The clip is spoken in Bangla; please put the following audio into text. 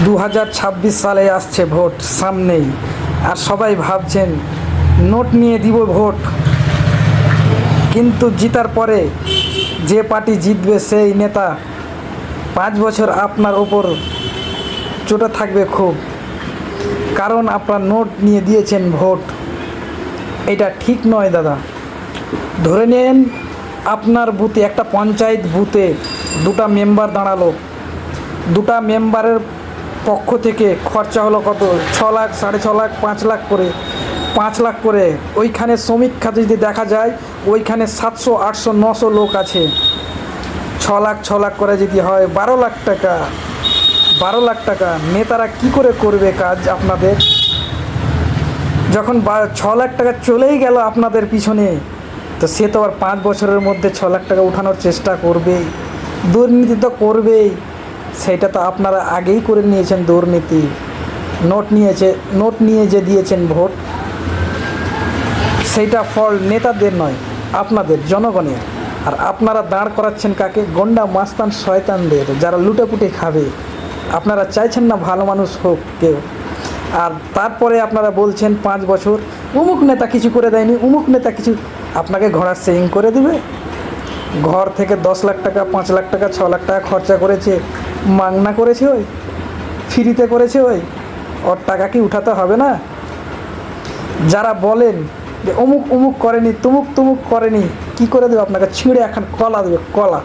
2026 সালে আসছে ভোট সামনেই, আর সবাই ভাবছেন নোট নিয়ে দিব ভোট, কিন্তু জিতার পরে যে পার্টি জিতবে সেই নেতা 5 বছর আপনার ওপর চোটে থাকবে খুব, কারণ আপনার নোট নিয়ে দিয়েছেন ভোট। এটা ঠিক নয় দাদা। ধরে নিন আপনার বুথে, একটা পঞ্চায়েত বুথে দুটা মেম্বার দাঁড়ালো, দুটা মেম্বারের পক্ষ থেকে খরচা হলো কত, 6 লাখ, 6.5 লাখ, 5 লাখ করে, 5 লাখ করে। ওইখানে শ্রমিক খাতে যদি দেখা যায়, ওইখানে 700, 800, 900 লোক আছে। 6 লাখ 6 লাখ করে যদি হয় 12 লাখ টাকা, 12 লাখ টাকা নেতারা কি করে করবে কাজ আপনাদের? যখন 6 লাখ টাকা চলেই গেল আপনাদের পিছনে, তো সে তো আর 5 বছরের মধ্যে 6 লাখ টাকা উঠানোর চেষ্টা করবেই, দুর্নীতি তো করবেই। সেটা তো আপনারা আগেই করে নিয়েছেন দুর্নীতি। নোট নিয়ে যে দিয়েছেন ভোট, সেইটা ফল নেতাদের নয়, আপনাদের, জনগণের। আর আপনারা দাঁড় করাচ্ছেন কাকে? গন্ডা মাস্তান শয়তানদের, যারা লুটেপুটে খাবে। আপনারা চাইছেন না ভালো মানুষ হোক কেউ, আর তারপরে আপনারা বলছেন 5 বছর অমুক নেতা কিছু করে দেয়নি, অমুক নেতা কিছু। আপনাকে ঘোড়ার সেইং করে দেবে। ঘর থেকে 10 লাখ টাকা, 5 লাখ টাকা, 6 লাখ টাকা খরচা করেছে, মাংনা করেছে, ওই ফ্রিতে করেছে, ওর টাকা কি উঠাতে হবে না? যারা বলেন যে অমুক অমুক করেনি, তুমুক তুমুক করেনি, কি করে দেবে? আপনাকে ছিঁড়ে এখন কলা দেবে, কলা।